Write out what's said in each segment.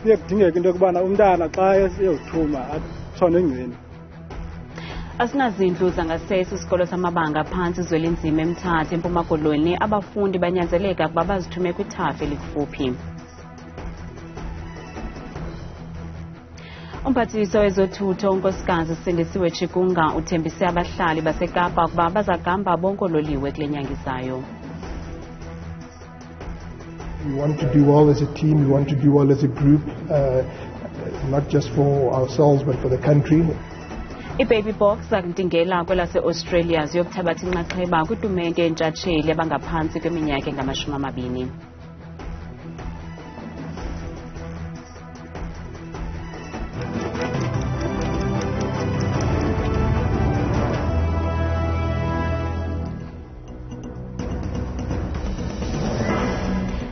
kuye kudingeka into yokubana umntana xa esiyozithuma atshone engceni. Asinazindlu zangasese isikolo samabanga aphantsi Zwelinzima eMthatha eMpuma Koloni. Abafundi banyanzeleka ukuba bazithume kwithafa elikufuphi. Umphathiswa wezothutho unkosikazi Sindisiwe Chikunga uthembise abahlali baseKapa ukuba bazagamba bonke oololiwe kule nyanga izayo. We want to do well as a team, we want to do well as a group, not just for ourselves but for the country. I-Baby Box zakuntingela kwelase-Australia ziyokuthabatha inxaxheba kwitumente yentshatsheli abangaphantsi kweminyaka engama-20.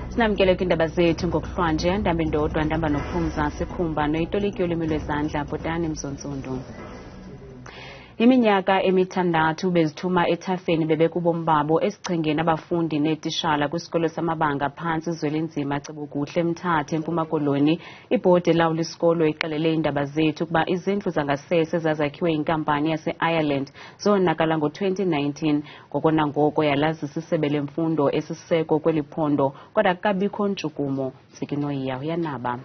Sinamkele kwindaba zethu ngokuhlwanje Ndambe Ndodwa, Ndamba Nophumza, Sikhumba noyitoliki yolwimi lwezandla Bhotani Mzontsundu. Iminyaka emithandathu bezithuma ethafeni bebekubomi babo esichengeni abafundi neetishala kwisikolo samabanga aphantsi Zwelinzima Cebukuhle eMthatha eMpuma Koloni. Ibhodi elawula isikolo ixelele iindaba zethu ukuba izindlu zangasese zazakhiwe yinkampani yase-Ireland zonakala ngo-2019. Ngoko nangoko yalazisa isebe lemfundo esiseko kweli phondo kodwa akukabikho ntshukumo. Tsikinoyiya uyanaba.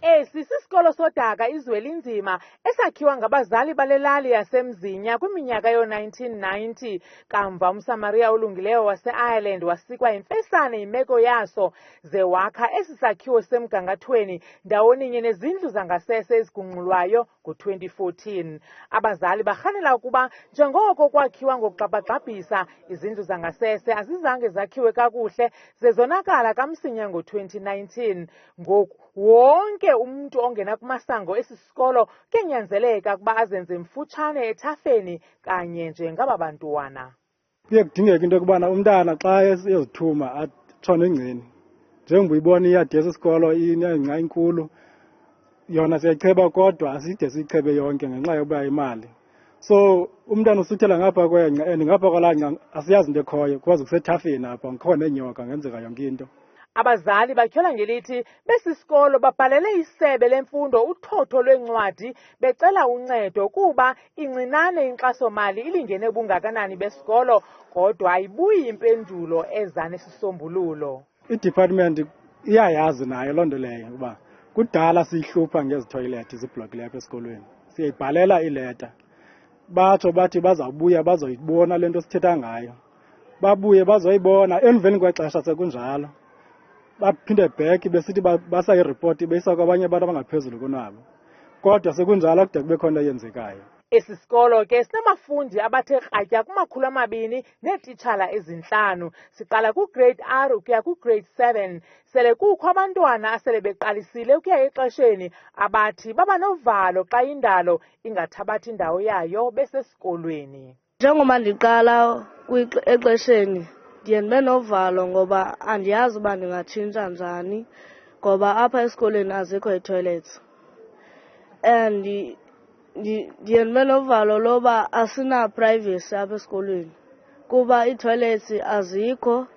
Esi sisikolo sodaka iZwelinzima esakhiwa ngabazali balelali yaseMzinya kwiminyaka yo-1990. Kamva umSamaria olungileyo wase-Ireland wasikwa imfesane yimeko yaso ze wakha esi sakhiwo semgangathweni ndawoninye nezindlu zangasese ezigungxulwayo ngo-2014. Abazali barhanela ukuba njengoko kwakhiwa ngokugxabhagxabhisa izindlu zangasese azizange zakhiwe kakuhle zezonakala kamsinya ngo-2019. Ngoku wonke umuntu ongena kumasango esi sikolo kenyanzeleka ukuba azenze mfutshane ethafeni kanye njengaba bantwana. Kuye kudingeka into yokubana umntana xa esiyozithuma atshone engceni. Njengoba uyibona iyadi yesikolo inengca inkulu, yona siyayicheba kodwa aside siyichebe yonke ngenxa yokuba imali. So umntana usuthela ngapha kwengca and ngapha kwalaa ngca asiyazi into ekhoyo kwaze kusethafeni apha ngikho neenyoka ngenzeka yonke into. Abazali batyhola ngelithi besisikolo babhalele isebe lemfundo uthotho lwencwadi becela uncedo kuba incinane inkxaso-mali ilingene bungakanani besikolo kodwa ayibuyi impendulo eza nesisombululo. I-department iyayazi nayo loo nto leyo uba kudala siyihlupha ngezi toilet zibhlokile apha esikolweni. Siyayibhalela ileta batsho bathi bazawubuya bazoyibona le nto sithetha ngayo. Babuye bazoyibona emveni kwexesha sekunjalo. Baphinde back besithi basa ireport beyisa kwabanye abantu abangaphezulu kunabo. Kodwa sekunjalo kude kube khona eyenzekayo. Esi sikolo ke sinamafundi abathe kratya ku200 neetitshala ezintlanu. Siqala ku-grade R ukuya ku-grade 7. Sele kukho abantwana asele beqalisile ukuya exesheni abathi baba novalo xa indalo ingathabathi indawo yayo besesikolweni. Njengoba ndiqala exesheni ndiye ndibe novalo ngoba andiyazi uba ndingatshintsha njani ngoba apha esikolweni azikho ii-toilets. And ndiye ndibe novalo loba asina-privacy apha esikolweni kuba ii-toilets azikho,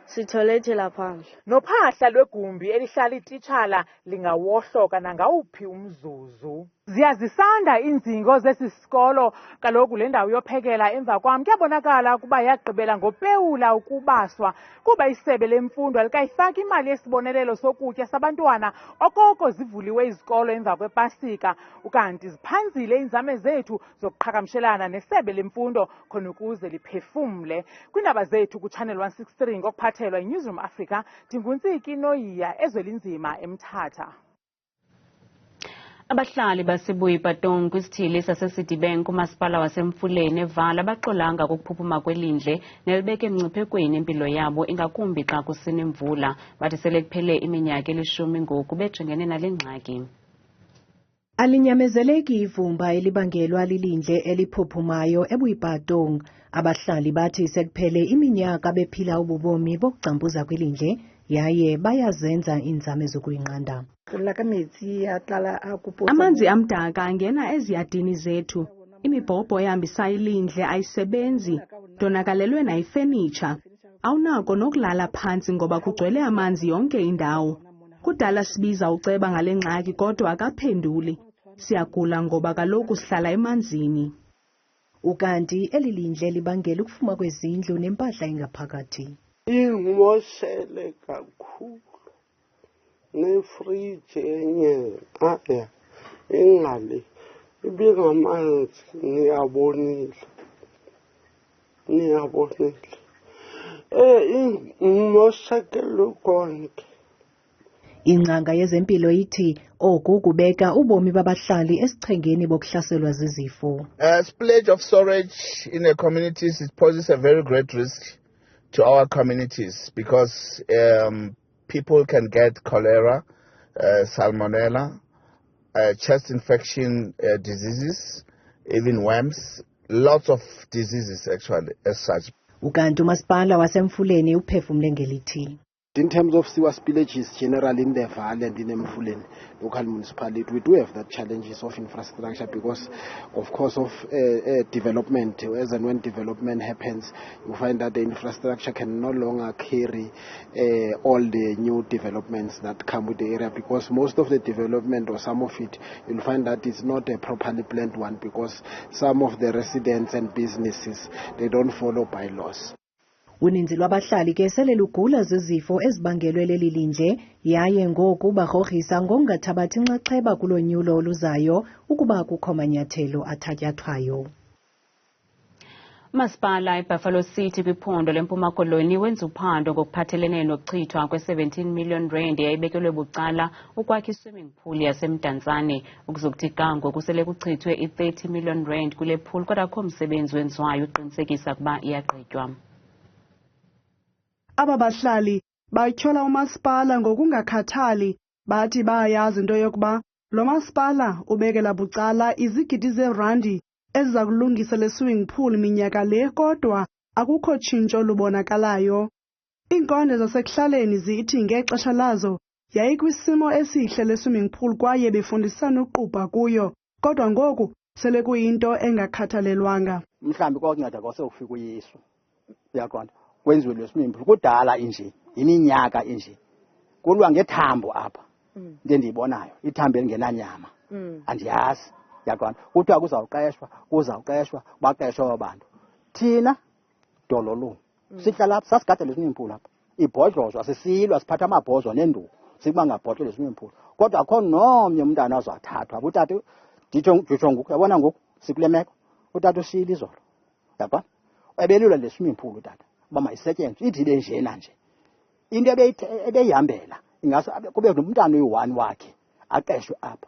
sithoyilethela phandle. Nophahla lwegumbi elihlala ititshala lingawohloka nangawuphi umzuzu. Ziyazisanda iinzingo zesi sikolo. Kaloku le ndawo yophekela emva kwam kuyabonakala ukuba yagqibela ngopewula ukubaswa kuba isebe lemfundo alikayifaki imali yesibonelelo sokutya sabantwana okoko zivuliwe izikolo emva kwepasika. Ukanti ziphanzile iinzame zethu zokuqhagamshelana nesebe lemfundo khona ukuze liphefumle. Kwiindaba zethu kuChannel 163 ngokuphathelwa iNewsroom Africa, ndinguntsiki Noyiya eZwelinzima eMthatha. Abahlali baseBuyipatung kwisithili saseCitibank kumasipala waseMfuleni eVaal abaxolanga kokuphuphuma kwelindle nelibeke emngciphekweni impilo yabo ingakumbi xa kusina imvula. Bathi sele kuphele iminyaka 10 ngoku bejongene nale ngxaki. Alinyamezeleki ivumba elibangelwa lilindle eliphuphumayo eBuyipatung. Abahlali bathi sekuphele iminyaka bephila ububomi bokucambuza kwelindle yaye bayazenza iinzame zokuyinqanda. Amanzi amdaka angena eziyadini zethu. Imibhobho ehambisa ilindle ayisebenzi. Donakalelwe nayifenitsha. Awunako nokulala phantsi ngoba kugcwele amanzi yonke indawo. Kudala sibiza uceba ngale ngxaki kodwa akaphenduli. Siyagula ngoba kaloku sihlala emanzini. Ukanti elilindle libangela ukufuma kwezindlu nempahla engaphakathi. Ingimoshele kakhulu. Nefridge enye ingale ibingamanzi ngiyabonile. Ngimoshekele konke. Ingcanga yezempilo ithi oku kubeka ubomi babahlali esichengeni bokuhlaselwa zizifo. Spillage of storage in the communities, it poses a very great risk to our communities because people can get cholera, salmonella, chest infection diseases, even worms, lots of diseases actually as such. Ukanti umasipala wasemfuleni uphefumule ngelithi. In terms of sewer spillages generally in the valley and in Mfuleni local municipality, we do have that challenges of infrastructure because of course of development. As and when development happens, you find that the infrastructure can no longer carry all the new developments that come with the area, because most of the development or some of it, you'll find that it's not a properly planned one because some of the residents and businesses, they don't follow bylaws. Uninzi lwabahlali ke sele lugula zizifo ezibangelwe leli lindle, yaye ngoku bagrogrisa ngongathabathi inxaxheba kulo nyulo oluzayo ukuba kukho manyathelo athatyathwayo. Masipala eBuffalo City kwiphondo lempuma koloni wenza uphando ngokuphathelene nokuchithwa kwe-17 million rand eyayibekelwe bucala ukwakha i-swimming pool yasemdantsane. Ukuzokuthi kango kusele kuchithwe i-30 million rand kule pool, kodwa akho msebenzi wenziwayo uqinisekisa ukuba iyagqitywa. Aba bahlali batyhola umasipala ngokungakhathali, bathi bayazi into yokuba lo masipala ubekela bucala izigidi zeerandi eziza kulungisa le swimming pool minyaka le, kodwa akukho tshintsho lubonakalayo. Iinkonde zasekuhlaleni zithi ngexesha lazo yayikwisimo esihle le swimming pool kwaye befundisana uqubha kuyo, kodwa ngoku sele kuyinto engakhathalelwanga. Mhlambi kwakunceda kwasekufika uYesu, uyaqonda, kwenziwe le swimming pool kudala inje, iminyaka inje. Kulwa ngethambo apha into endiyibonayo, ithambo elingenanyama, andiyazi, uyaqonda. Kuthiwa kuzawuqeshwa baqeshwa abantu. Thina dololo sihlala apha sasigade le swimming pool apha, ibhodlozwa sisilwa, siphatha amabhozo nenduku sikuba ngabhoxo le swimming pool, kodwa akho nomnye umntana ozathathwa. Utata nditsho ngoku, yabona ngoku sikule meko, utata ushiyile izolo, uyaqonda, ebelula le swimming pool utata uba mayisetyenzwe, ithi ibe njena nje. Into ebeyihambela ingase kube nomntana oyi-1 wakhe aqeshwe apha,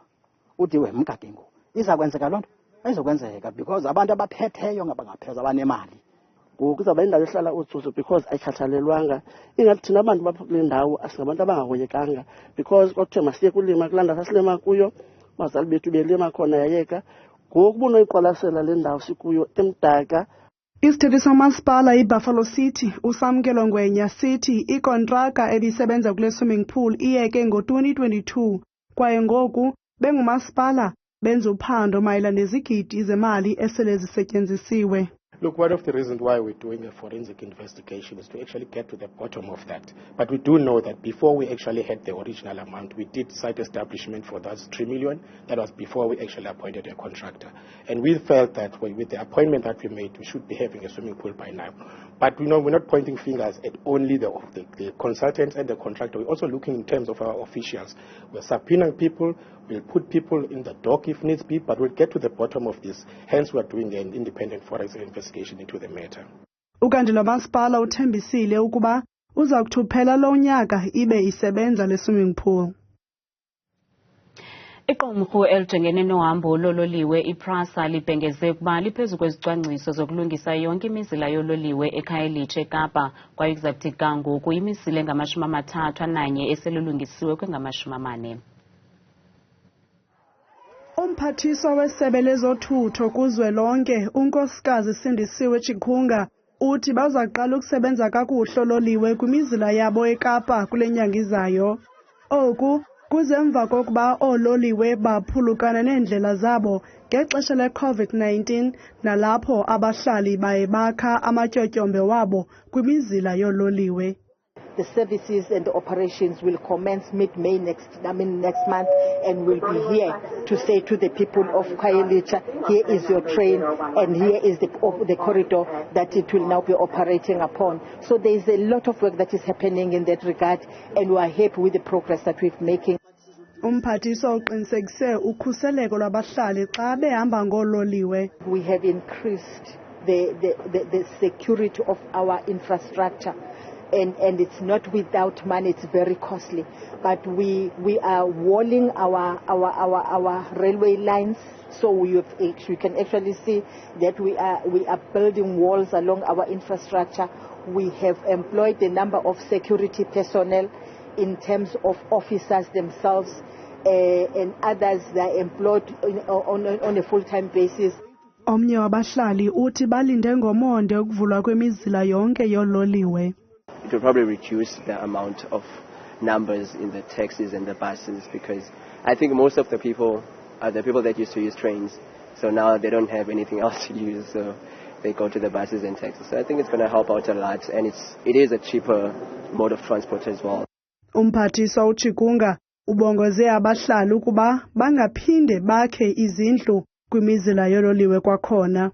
uthi we mkade ngoku. Izakwenzeka loo nto? Ayizokwenzeka because abantu abaphetheyo ngabangapheza abanemali. Ngoku kuzawuba indawo ehlala utsotso because ayikhathalelwanga. Ingathi thina abantu bakule ndawo asingabantu abangahoyekanga because kwakuthiwe masiye kulima kulaa ndawo sasilima kuyo, abazali bethu belima khona yayeka. Ngoku bunoyiqwalasela le ndawo sikuyo emdaka. Isithethe somasipala iBuffalo City uSamkelo Ngwenya sithi ikontraka ebisebenza kule swimming pool iyeke ngo-2022 kwaye ngoku bengumasipala benza uphando mayela nezigidi zemali esele zisetyenzisiwe. Look, one of the reasons why we're doing a forensic investigation is to actually get to the bottom of that. But we do know that before we actually had the original amount, we did site establishment for that 3 million. That was before we actually appointed a contractor. And we felt that with the appointment that we made, we should be having a swimming pool by now. But we're not pointing fingers at only the consultants and the contractor. We're also looking in terms of our officials. We're subpoenaing people. We'll put people in the dock if needs be, but we'll get to the bottom of this. Hence, we're doing an independent forensic investigation into the matter. Ukanti lo masipala uthembisile ukuba uza kuthuphela lo nyaka ibe isebenza le swimming pool. Iqumrhu elijongene nohambo lololiwe iPrasa libhengeze ukuba liphezu kwezicwangciso zokulungisa yonke imizila yololiwe eKhayelitsha eKapa, kwaye kuzakuthi kangoku imisile engama-31 eselulungisiwe kwengama-40. Umphathiswa wesebe lezothutho kuzwelonke unkosikazi Sindisiwe Chikunga uthi bazaqala ukusebenza kakuhle ololiwe kwimizila yabo eKapa kule nyanga izayo. Oku kuzemva kokuba oololiwe baphulukana neendlela zabo ngexesha le-COVID-19 nalapho abahlali baye bakha amatyotyombe wabo kwimizila yoololiwe. the services and the operations will commence mid-May next month, and we'll be here to say to the people of Khayelitsha, here is your train and here is the corridor that it will now be operating upon. So there is a lot of work that is happening in that regard, and we are happy with the progress that we're making. Umphathiswa uqinisekise ukhuseleko lwabahlali xa behamba ngololiwe. We have increased the security of our infrastructure, and it's not without money, it's very costly, but we are walling our railway lines, so you can actually see that we are building walls along our infrastructure. We have employed a number of security personnel in terms of officers themselves, and others that are employed on a full-time basis. Omnye wabahlali uthi balinde ngomonde ukuvulwa kwemizila yonke yololiwe. It will probably reduce the amount of numbers in the taxis and the buses, because I think most of the people are the people that used to use trains, so now they don't have anything else to use, so they go to the buses and taxis. So I think it's going to help out a lot, and it is a cheaper mode of transport as well. Umphathiswa uChikunga ubongoze abahlali ukuba bangaphinde bakhe izindlu kwimizila yololiwe kwakhona.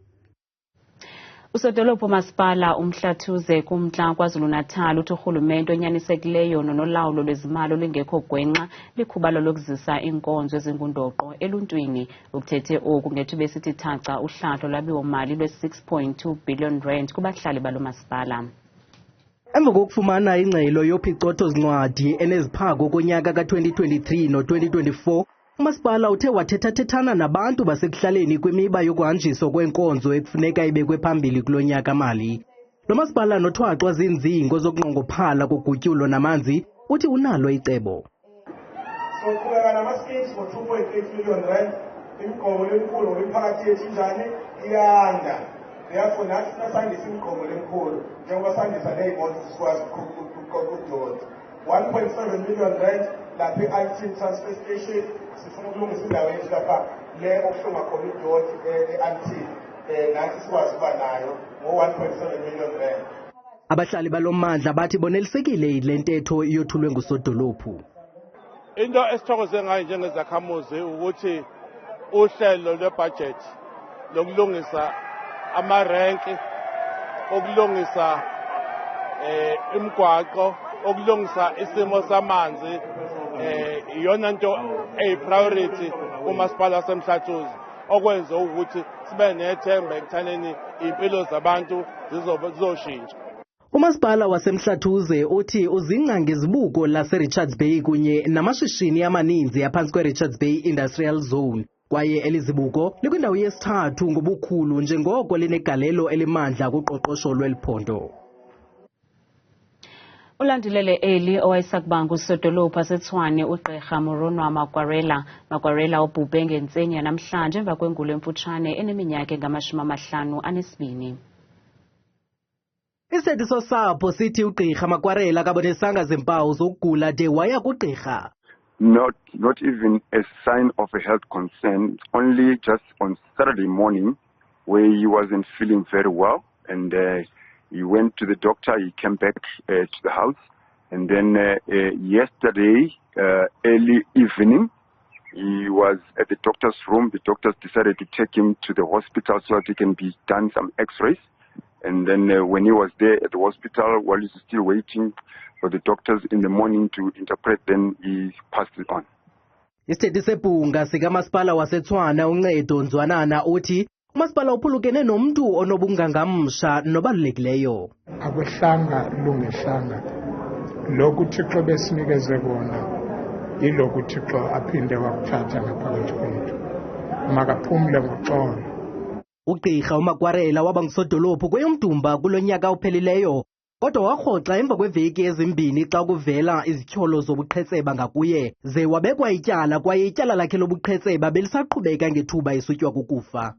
Usodolophu masipala uMhlathuze kumntla KwaZulu-Natal uthi urhulumente onyanisekileyo nonolawulo lwezimali olungekho gwenxa likhubalo lokuzisa iinkonzo ezingundoqo eluntwini. Ukuthethe oku ngethuba esithi thaca uhlahlo lwabiwo-mali lwe-6.2 billion rand kubahlali balo masipala. Emva kokufumana ingxelo yophicotho-zincwadi eneziphako konyaka ka-2023 no-2024, umasipala uthe wathethathethana nabantu basekuhlaleni kwimiba yokuhanjiswa kwenkonzo ekufuneka ibekwe phambili kulo nyaka mali. Lo masipala nothwaxwa zinzingo zokunqongophala kogutyulo namanzi uthi unalo icebo. Soqhubeka nama-schemes ngo-2.8 million rand, imigqomo lemkhulu ngokwemiphakathi yethu injani iyanda. Therefore nathi sasandisa imigqomo lemkhulu njengoba sandisa ney'moto sikwazi ukudonsa. 1.7 million rand lapha e-Altin transfer station sifuna ukulungisa indawo yethu lapha le okuhlunga khona idoti e-Altin, nathi sikwazi ukuba nayo ngo-1.7 million rand. Abahlali balommandla bathi bonelisekile le ntetho iyothulwe ngusodolophu. Into esithokoze ngayo njengezakhamuzi ukuthi uhlelo lwebudget lokulungisa amarenki, okulungisa imigwaqo, okulungisa isimo samanzi, iyona nto eyi-priority kumasipala waseMhlathuze, okwenza ukuthi sibe nethemba ekuthaneni iy'mpilo zabantu zizoshintsha. Umasipala waseMhlathuze uthi uzinqa ngezibuko laseRichards Bay kunye namashishini amaninzi aphantsi kweRichards Bay Industrial Zone, kwaye elizibuko likwindawo yesithathu ngobukhulu njengoko linegalelo elimandla kuqoqosho lweliphondo. Ulandulele eli owayesakubanga usodolophu aseTshwane uGqirha Moronwa Magwarela obhubhe ngentseni yanamhlanje emva kwengulo emfutshane eneminyaka engama-52. Isithethi sosapho sithi uGqirha Magwarela akabonisanga zimpawu zokugula de waya kugqirha. Not even a sign of a health concern, only just on Saturday morning where he wasn't feeling very well, and he went to the doctor, he came back to the house, and then yesterday, early evening, he was at the doctor's room. The doctors decided to take him to the hospital so that he can be done some x-rays. And then when he was there at the hospital, while he's still waiting for the doctors in the morning to interpret, then he passed it on. Isithethi sebhunga sikamasipala waseTshwane uNcedo Nzwanana uthi umasipala uphulukene nomntu onobungangamsha nobalulekileyo. Akuhlanga lungehlanga lokhu uThixo besinikeze kona yilokhu uThixo aphinde wakuthatha ngaphakathi kwethu, makaphumule ngoxolo. Ugqirha uMagwarela waba ngusodolophu kweyomdumba kulo nyaka uphelileyo, kodwa warhoxa emva kweveki ezimbini xa kuvela izityholo zobuqhetseba ngakuye, ze wabekwa ityala kwaye ityala lakhe lobuqhetseba belisaqhubeka ngethuba esutywa kukufa.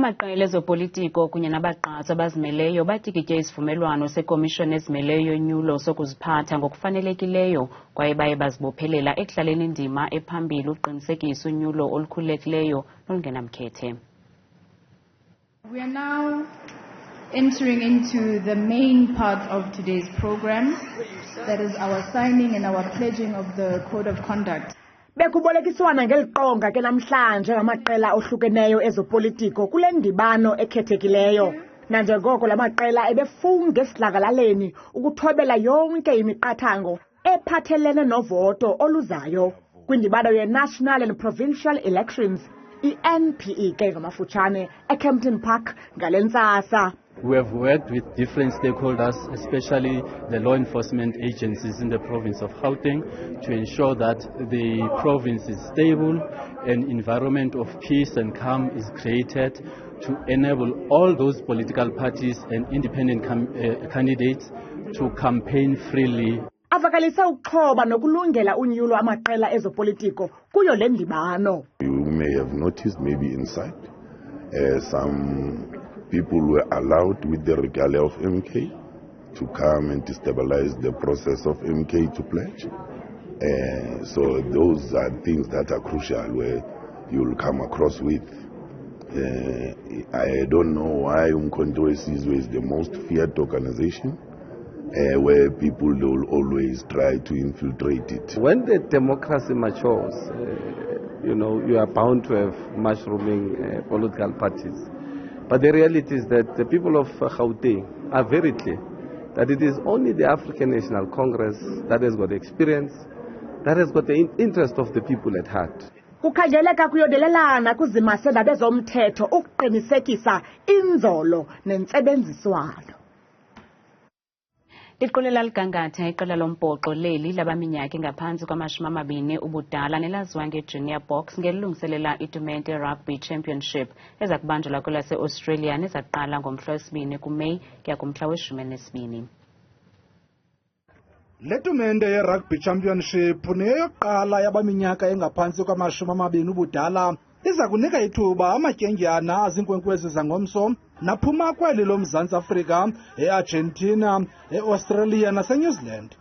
Amaqela ezopolitiko kunye nabagqatso abazimeleyo batyikitye isivumelwano sekomishoni ezimeleyo yonyulo sokuziphatha ngokufanelekileyo kwaye baye bazibophelela ekuhlaleni indima ephambili uqinisekisa unyulo olukhululekileyo nolungenamkhethe. We are now entering into the main part of today's program, that is our signing and our pledging of the Code of Conduct. Bekubolekiswana ngeliqonga ke namhlanje ngamaqela ohlukeneyo ezopolitiko kule ndibano ekhethekileyo. Nanjengoko lamaqela ebefunga esidlakalaleni ukuthobela yonke imiqathango ephathelene novoto oluzayo kwindibano ye-National and Provincial Elections, i-NPE ke ngamafutshane, eKempton Park ngalentsasa. We have worked with different stakeholders, especially the law enforcement agencies in the province of Gauteng, to ensure that the province is stable, an environment of peace and calm is created to enable all those political parties and independent candidates to campaign freely. Avakalisa ukuxhoba nokulungela unyulo amaqela ezopolitiko kuyo le ndibano. You may have noticed maybe inside some people were allowed with the regalia of MK to come and destabilize the process of MK to pledge. So those are things that are crucial where you'll come across with. I don't know why Umkhonto Wesizwe is the most feared organization, where people will always try to infiltrate it. When the democracy matures, you are bound to have mushrooming political parties. But the reality is that the people of Gauteng are very clear that it is only the African National Congress that has got the experience, that has got the interest of the people at heart. Kukhangeleka kuyodelelana kuzimasela bezomthetho ukuqinisekisa inzolo nentsebenziswano. Liqolela ligangatha iqela lombhoxo leli labaminyaka engaphantsi kwama-20 ubudala nelaziwa nge-Junior Box ngelilungiselela itumente Rugby Championship eza kubanjelwa kwelase-Australia nezaqala ngomhla wesibini kuMeyi kuya kumhla we-12. Le tumente ye-Rugby Championship neyokuqala yabaminyaka engaphantsi kwama-20 ubudala iza kunika ithuba amatyendyana azinkwenkwezi zangomso naphuma kweli loMzantsi Afrika, e-Argentina, e-Australia naseNew Zealand.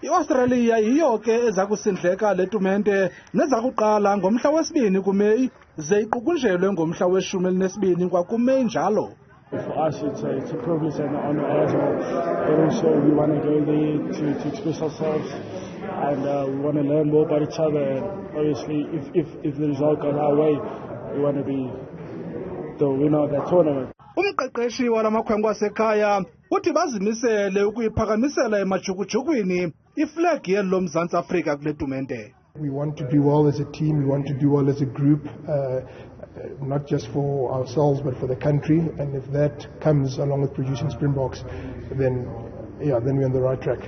I-Australia yiyo ke eza kusindleka le tumente neza kuqala ngomhla wesibini kuMeyi ze iqukunjelwe ngomhla we-12 kwakuMeyi njalo. For us, it's a privilege and an honor as well. But also, we want to go there to express ourselves, and we want to learn more about each other. And obviously, if the result goes our way, we want to be the winner of that tournament. Umqeqeshi walamakhwenkwe asekhaya uthi bazimisele ukuyiphakamisela emajukujukwini iflag yelo Mzantsi Afrika kule tumente. We want to do well as a team, we want to do well as a group, not just for ourselves but for the country, and if that comes along with producing Springboks, then we're on the right track.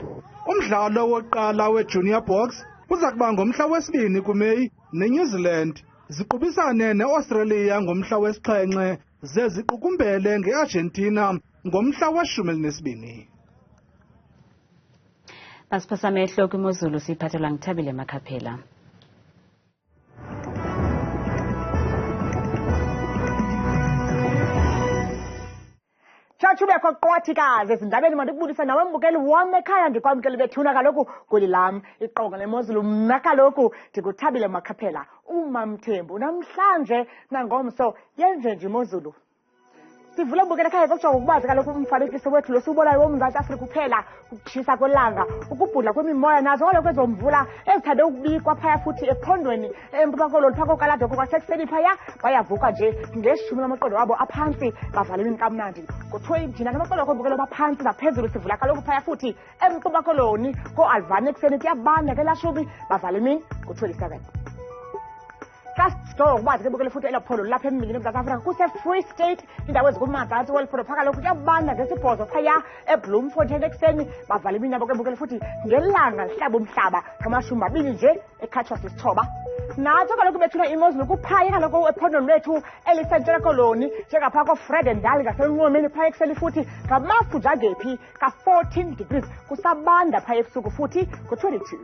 Umdlalo wokuqala we-Junior Box uza kuba ngomhla wesibini kuMeyi neNew Zealand ziqubisane ne-Australia ngomhla wesixhenxe ze ziqukumbele nge-Argentina ngomhla we-12. Basiphasa amehlo kwimozulu siphathelwa ngithabile Makhaphela. Chachubekho qwathikazi ezindabeni mandikubulisa nawe mbukeli wami ekhaya ndikwamkeli bethuna kaloku kweli lam iqonga lemozulu mna kaloku ndikuthabile Makhaphela uMamthembu namhlanje nangomso yenje nje imozulu. Sivule mbukela ekhaya kokujonga ukubazi kaloku umfanekiso wethu lo siwubonayo woMzantsi Afrika kuphela ukutshisa kwelanga ukubhudla kwemimoya nazo kaloku ezomvula ezithande ukubikwa phaya futhi ephondweni eMpuma Koloni phaa koKalado kwasekuseni phaya bayavuka nje ngeshumi lamaqondo wabo aphantsi bavala imini kamnandi ngo-20 njina namaqondo akho mbukelo baphantsi naphezulu sivula kaloku phaya futhi eMpuma Koloni ko-Alvani ekuseni kuyabanda ke lashumi bavala imini ngo-27. Store ukubazi ke bukele futhi elaphondo lapha emibini eMzantsi Afrika kuse-Free State indawo ezikumazantsi weliphondo phaka lokhu kuyabanda ngesibhozo phaya eBloemfontein ekuseni bavala imini yabo ke bukele futhi ngelanga lihlaba umhlaba ngamashumi nje ekhatshwa sisithoba. Nathi kaloku bethuna imozulu kuphaya kaloku ephondweni lwethu elisentshona Koloni njengaphaa koFredendal ngasenqomeni phaya ekuseni futhi ngamafutha angephi ka-14 degrees kusabanda phaya ebusuku futhi ngo-22.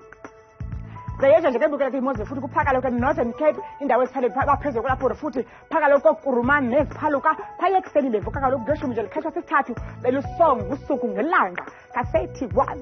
Zeyenza nje ke bukela ke imozulu futhi kuphaka lokho Northern Cape indawo esiphale baphezulu kulapho futhi phaka lokho Kurumani neziphaluka phaya ekseni bevuka kaloku ngeshumi nje likhethwa sesithathu belusong usuku ngelanga ka31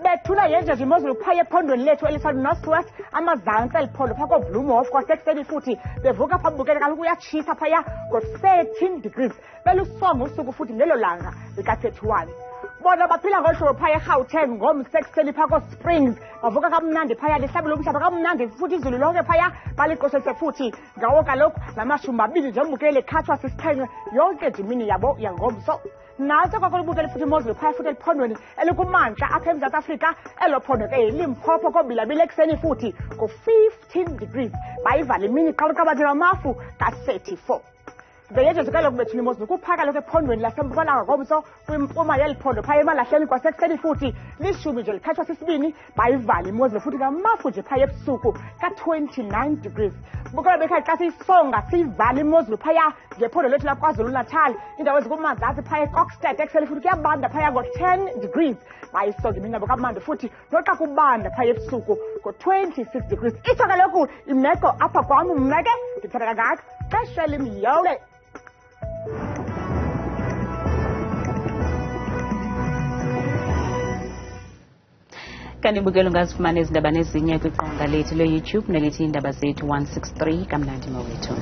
bethula yenje nje imozulu phaya ephondweni lethu elifana Northwest amazantsi eliphondo phaka koBloemhof kwasekuseni futhi bevuka phambukela kaloku uyachisa phaya ngo13 degrees belusong usuku futhi lelo langa lika31 bona baphila ngohlobo phaya eGauteng ngomsekuseni phaka Springs bavuka kamnandi phaya lihlabela umhlaba kamnandi futhi izulu lonke phaya baliqoshese futhi ngawo kaloku lamashumi amabili nje umbukele ekhathwa sisixhenxe yonke nje imini yabo yangomso naso kwakulubukele futhi imozulu phaya futhi eliphondweni elikumantla apha eMzantsi Afrika elophondo ke Limpopo kobilabile ekseni futhi ngo15 degrees bayivala imini qaluqabathe amafu ka34 Zeyenje kaloku bethula imozulu kuphaka lokho ephondweni lasempumalanga ngomso kwimpuma yeliphondo phaya emalahleni kwasekuseni futhi lishumi nje likhethwa sisibini bayivala imozulu futhi kamafu nje phaya ebusuku ka29 degrees bukola bekhaya xa sisonga sivala imozulu phaya ngephondo lethu laKwaZulu Natal indawo ezikumazantsi phaya eKokstad ekseni futhi kuyabanda phaya ngo10 degrees bayisonga imini yabo kamandi futhi noxa kubanda phaya ebusuku ngo26 degrees itho kaloku imeko apha kwam mna ke ndithanda kangaka xesha limyole Kanti bukelo ngazifumana izindaba nezinye kwiqonga lethu le YouTube nelithi indaba zethu 163 kamnandi mawethu.